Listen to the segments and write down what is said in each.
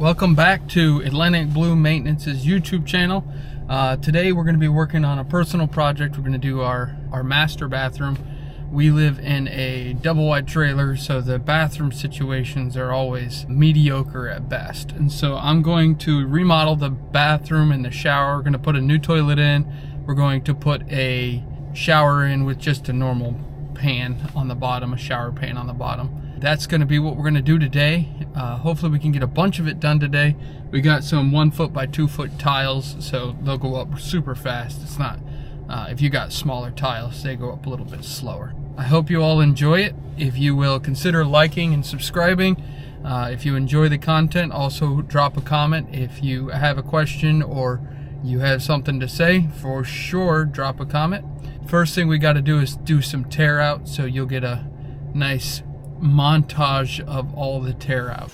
Welcome back to Atlantic Blue Maintenance's YouTube channel. Today we're going to be working on a personal project. We're going to do our master bathroom. We live in a double wide trailer, so the bathroom situations are always mediocre at best. And so I'm going to remodel the bathroom and the shower. We're going to put a new toilet in. We're going to put a shower in with just a normal pan on the bottom, a shower pan on the bottom. That's going to be what we're going to do today. Hopefully we can get a bunch of it done today. We got some 1 foot by 2 foot tiles, so they'll go up super fast. It's not, if you got smaller tiles, they go up a little bit slower. I hope you all enjoy it. If you will consider liking and subscribing. If you enjoy the content, also drop a comment. If you have a question or you have something to say, for sure drop a comment. First thing we got to do is do some tear out, so you'll get a nice montage of all the tear out.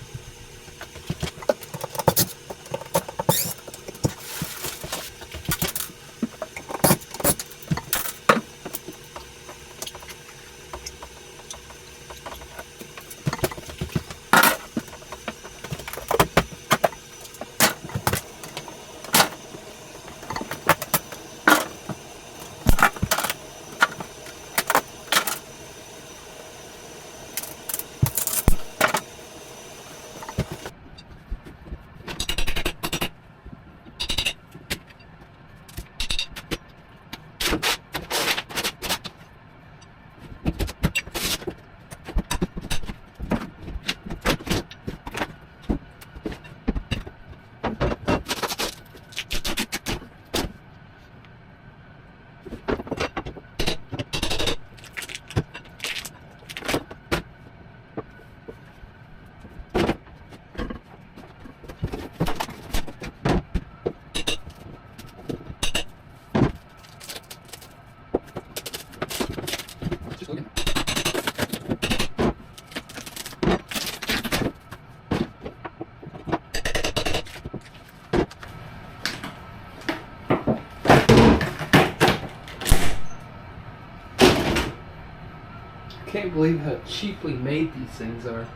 I can't believe how cheaply made these things are.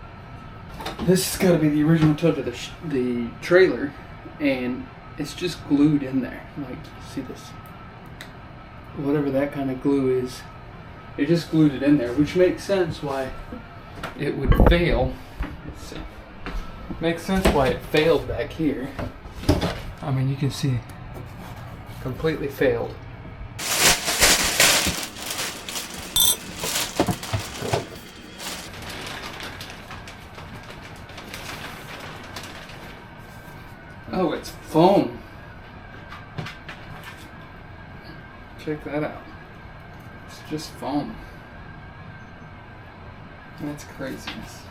This has got to be the original toilet of the trailer, and it's just glued in there. Like, see this? Whatever that kind of glue is, it just glued it in there, which makes sense why it would fail. Let's see. Makes sense why it failed back here. I mean, you can see, completely failed. Oh, it's foam. Check that out. It's just foam. That's craziness.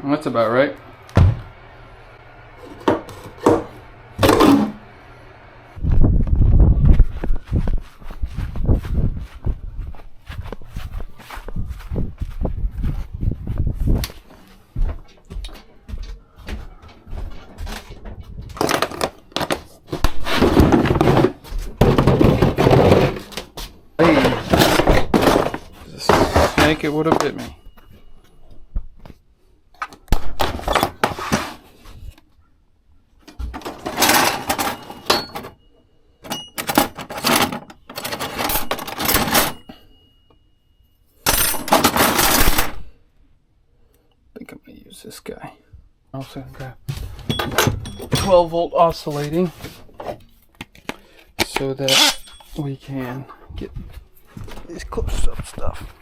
That's about right. The snake, it would have bit me. This guy. Also grab 12 volt oscillating so that we can get this close up stuff.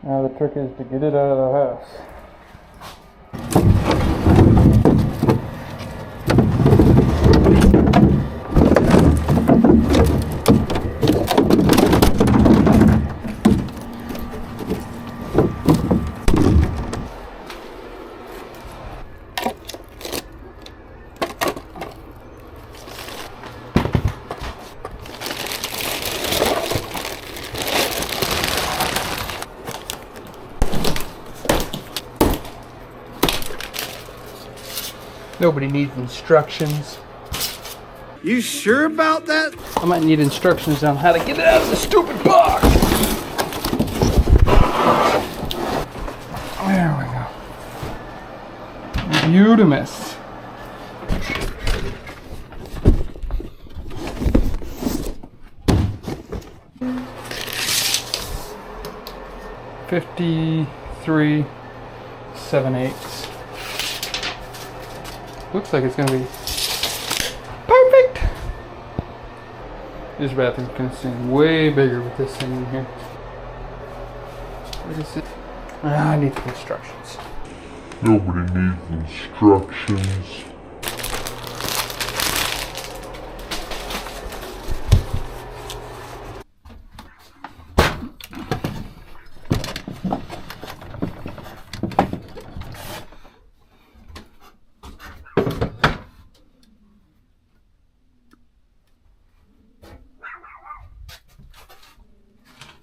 Now the trick is to get it out of the house. Nobody needs instructions. You sure about that? I might need instructions on how to get it out of the stupid box. There we go. Beautimous. $53.78. Looks like it's gonna be perfect. This bathroom's gonna seem way bigger with this thing in here. What is it? I need the instructions. Nobody needs instructions.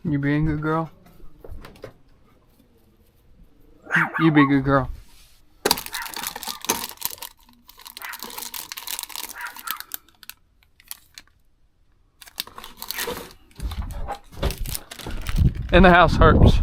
You being a good girl? You be a good girl. And the house hurts.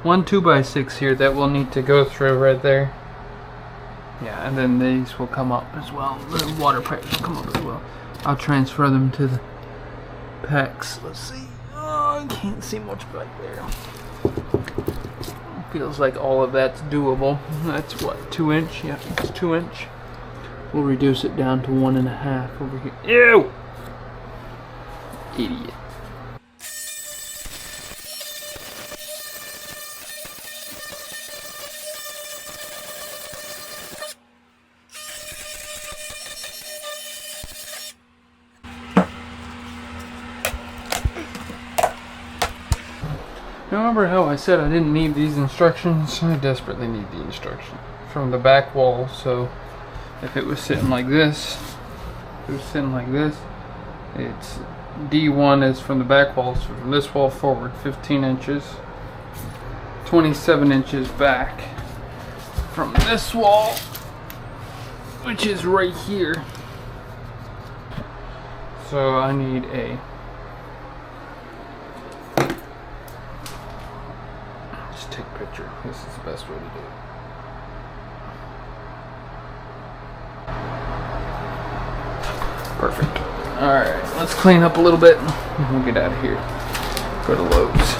One 2x6 here that we'll need to go through right there. Yeah, and then these will come up as well. The water pipes will come up as well. I'll transfer them to the pecs. Let's see. Oh, I can't see much back there. Feels like all of that's doable. That's what, 2 inch? Yeah, it's 2 inch. We'll reduce it down to 1.5 over here. Ew! Idiot. Remember how I said I didn't need these instructions? I desperately need the instruction from the back wall. So if it was sitting like this, it's D1 is from the back wall, so from this wall forward 15 inches, 27 inches back from this wall, which is right here. So I need a take a picture. This is the best way to do it. Perfect. Alright, let's clean up a little bit and we'll get out of here. Go to Lowe's.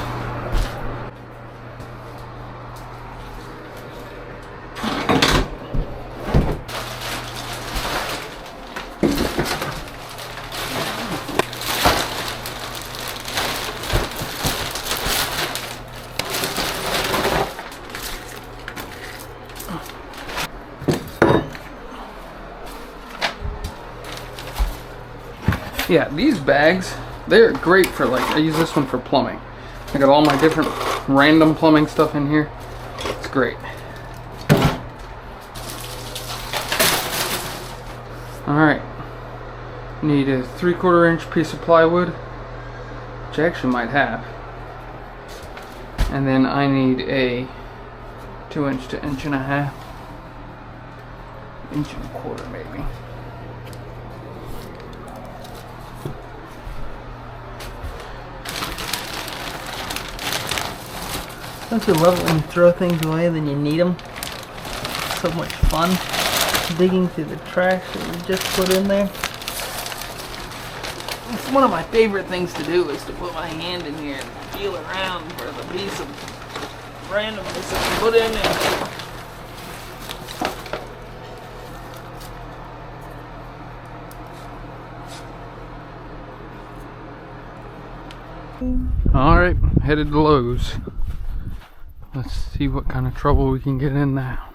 Yeah, these bags, they're great for, like, I use this one for plumbing. I got all my different random plumbing stuff in here. It's great. Alright. Need a 3/4 inch piece of plywood, which I actually might have. And then I need a 2 inch to 1.5 inch, 1.25 maybe. Don't you love it when you throw things away and then you need them? So much fun digging through the trash that you just put in there. It's one of my favorite things to do is to put my hand in here and feel around for the piece of randomness that you put in there. Alright, headed to Lowe's. Let's see what kind of trouble we can get in now.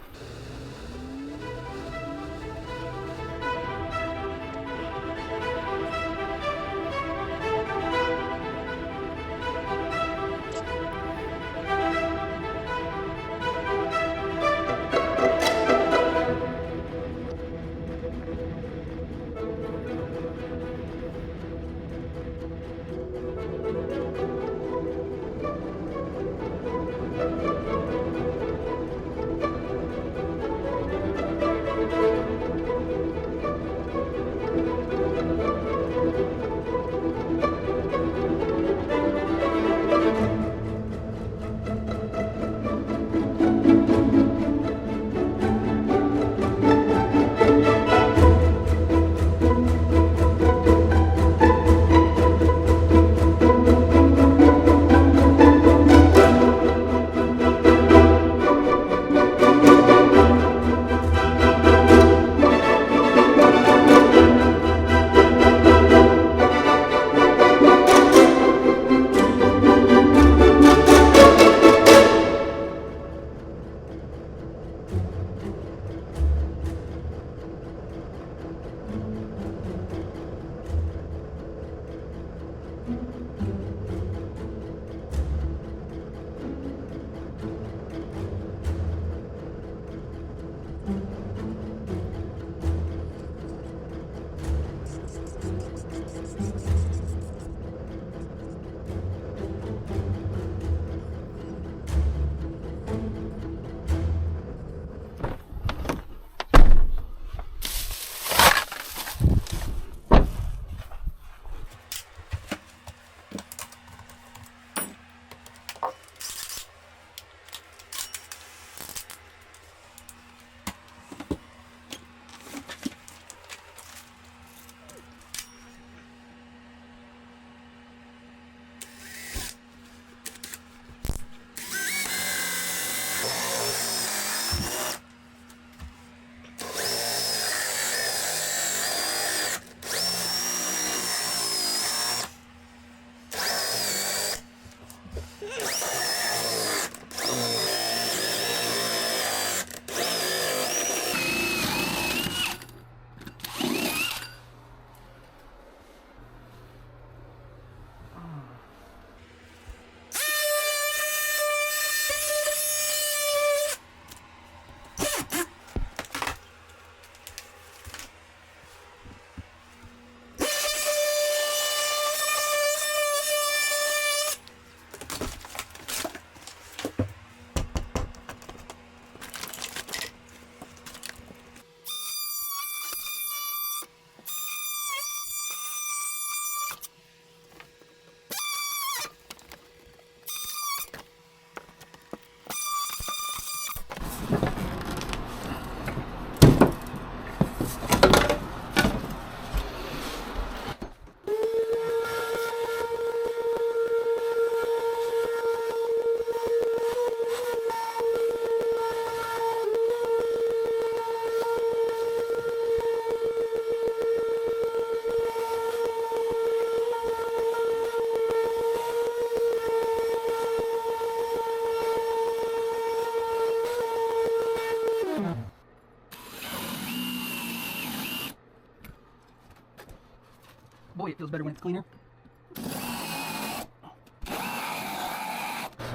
Boy, it feels better when it's cleaner.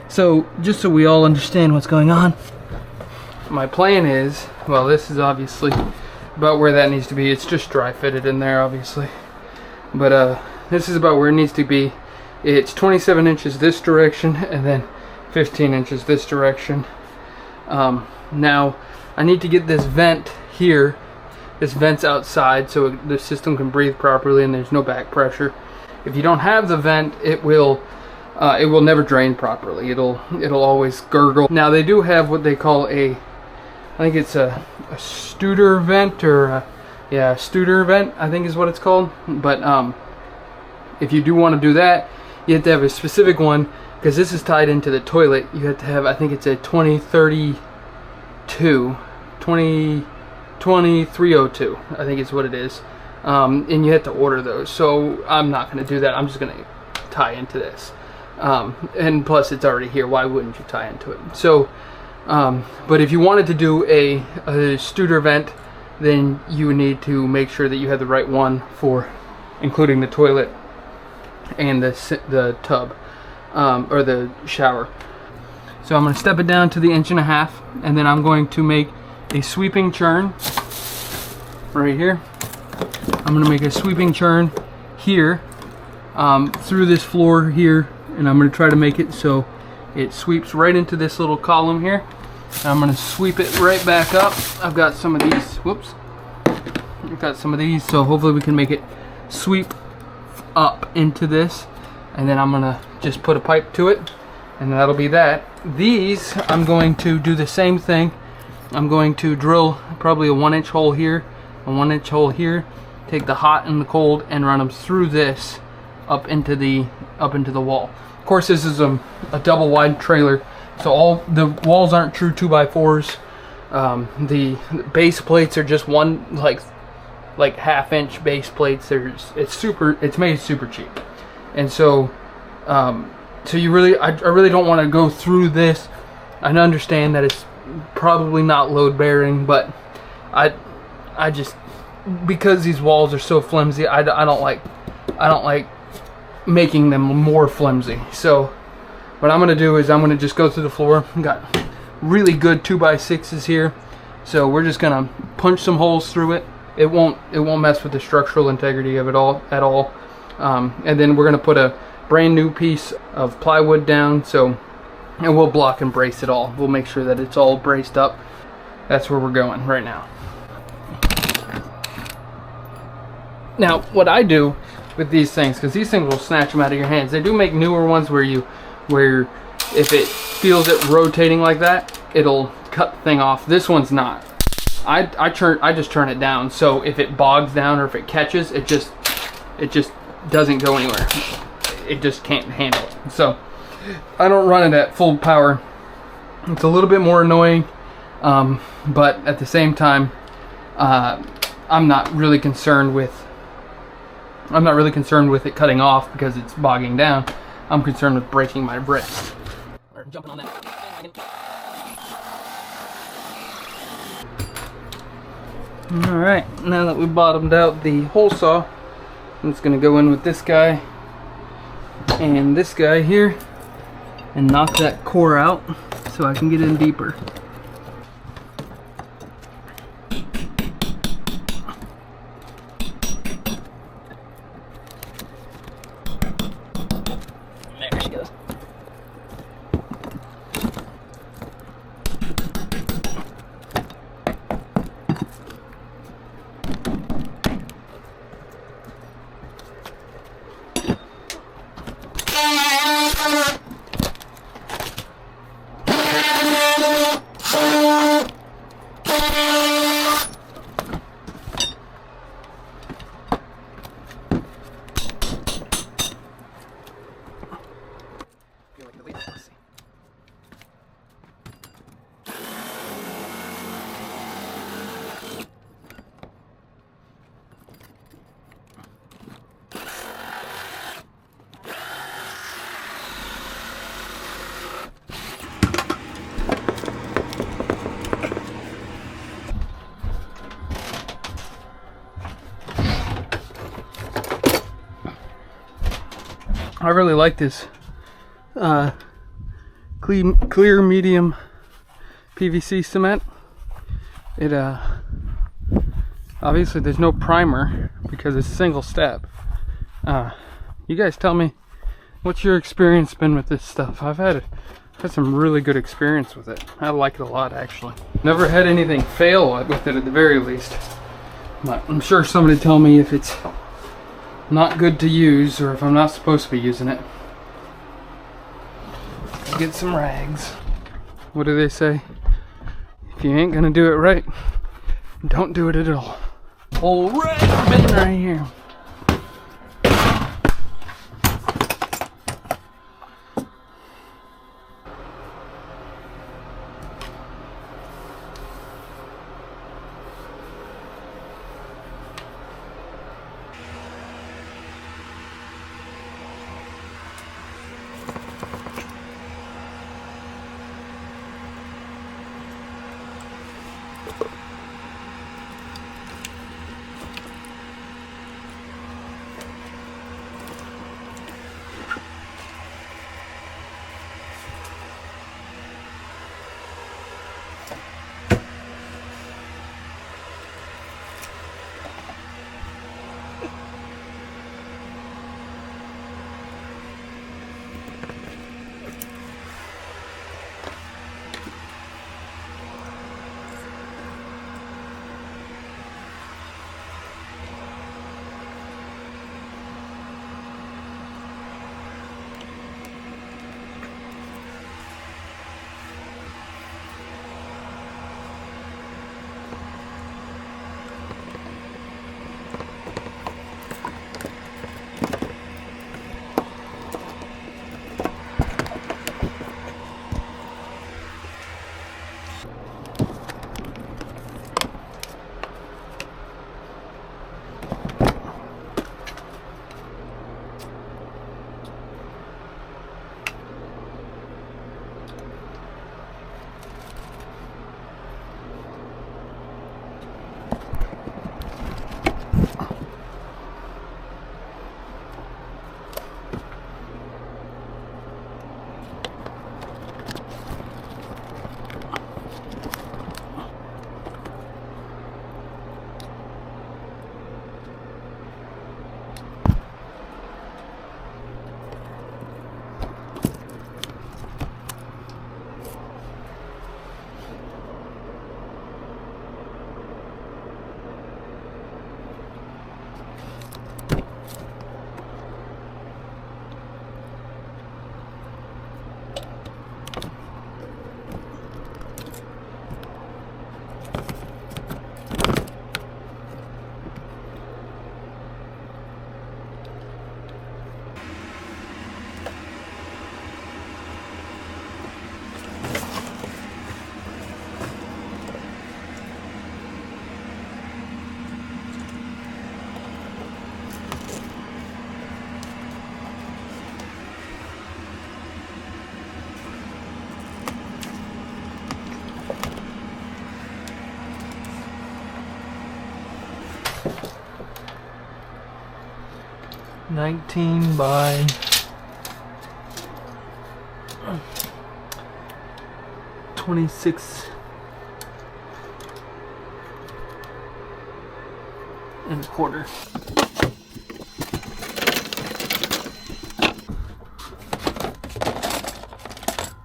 So, just so we all understand what's going on, my plan is, well, this is obviously about where that needs to be. It's just dry fitted in there, obviously. But this is about where it needs to be. It's 27 inches this direction and then 15 inches this direction. Now, I need to get this vent here. This vent's outside so the system can breathe properly and there's no back pressure. If you don't have the vent, it will never drain properly. It'll always gurgle. Now they do have what they call I think it's a Studer vent, or yeah, Studer vent, I think is what it's called. But if you do want to do that, you have to have a specific one, because this is tied into the toilet. You have to have, I think it's a 2302, I think is what it is. And you have to order those. So I'm not going to do that. I'm just going to tie into this. And plus it's already here. Why wouldn't you tie into it? So, but if you wanted to do a Studer vent, then you need to make sure that you have the right one for including the toilet and the tub, or the shower. So I'm going to step it down to the 1.5 inches, and then I'm going to make a sweeping churn right here. I'm going to make a sweeping churn here, through this floor here, and I'm going to try to make it so it sweeps right into this little column here. And I'm going to sweep it right back up. I've got some of these, whoops, I've got some of these, so hopefully we can make it sweep up into this, and then I'm going to just put a pipe to it, and that'll be that. These, I'm going to do the same thing. I'm going to drill probably a 1-inch hole here, a 1-inch hole here, take the hot and the cold and run them through this up into the wall. Of course, this is a double wide trailer, so all the walls aren't true 2x4s. The base plates are just one like 1/2-inch base plates. It's made super cheap, and so so I really don't want to go through this. I understand that it's probably not load bearing, but I just, because these walls are so flimsy, I don't like making them more flimsy. So what I'm gonna do is I'm gonna just go through the floor. I've got really good 2x6s here, so we're just gonna punch some holes through it. It won't mess with the structural integrity of it at all. And then we're gonna put a brand new piece of plywood down, and we'll block and brace it all. We'll make sure that it's all braced up. That's where we're going right now. Now, what I do with these things, because these things will snatch them out of your hands. They do make newer ones where if it feels it rotating like that, it'll cut the thing off. This one's not. I just turn it down, so if it bogs down or if it catches, it just doesn't go anywhere. It just can't handle it. So I don't run it at full power. It's a little bit more annoying, but at the same time, I'm not really concerned with it cutting off because it's bogging down. I'm concerned with breaking my wrist. Or jumping on that. Alright, now that we bottomed out the hole saw, I'm just going to go in with this guy and this guy here and knock that core out so I can get in deeper. There she goes. I really like this clear medium PVC cement. It obviously there's no primer because it's single step. You guys tell me, what's your experience been with this stuff? I've had some really good experience with it. I like it a lot, actually. Never had anything fail with it at the very least. But I'm sure somebody tell me if it's not good to use or if I'm not supposed to be using it. Let's get some rags. What do they say? If you ain't gonna do it right, don't do it at all. Old rag bin right here. $19 by $26 and a quarter.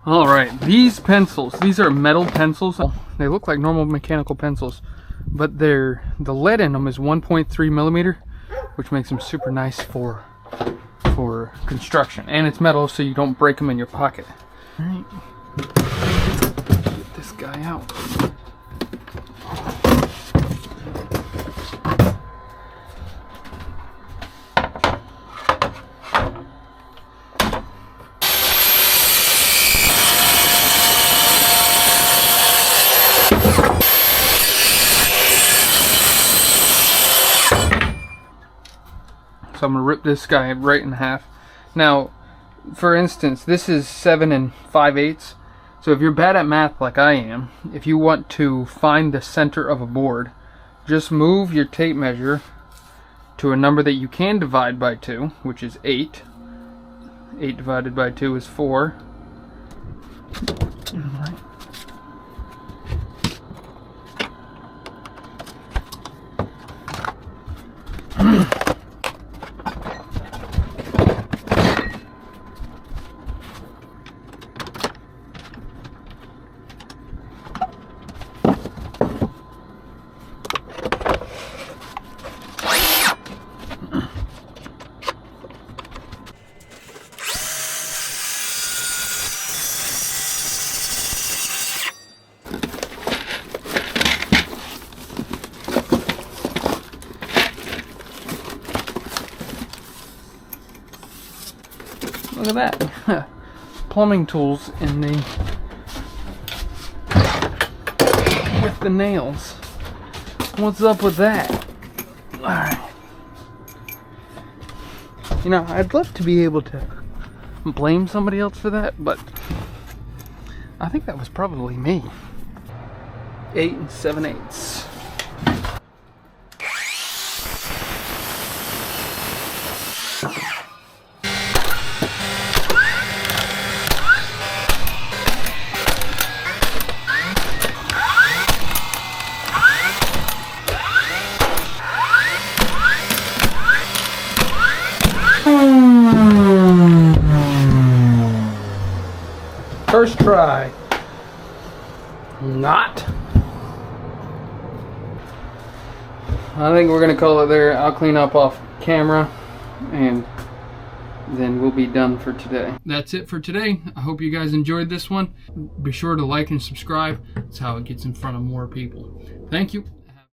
All right, these pencils, these are metal pencils. They look like normal mechanical pencils, but the lead in them is 1.3 millimeter, which makes them super nice for construction. And it's metal, so you don't break them in your pocket. All right, get this guy out. So I'm gonna rip this guy right in half. Now, for instance, this is 7 5/8. So if you're bad at math like I am, if you want to find the center of a board, just move your tape measure to a number that you can divide by 2, which is 8. 8 divided by 2 is 4. All right. Look at that. Plumbing tools in the with the nails. What's up with that? Alright. You know, I'd love to be able to blame somebody else for that, but I think that was probably me. 8 7/8. First try. Not. I think we're gonna call it there. I'll clean up off camera and then we'll be done for today. That's it for today. I hope you guys enjoyed this one. Be sure to like and subscribe. That's how it gets in front of more people. Thank you.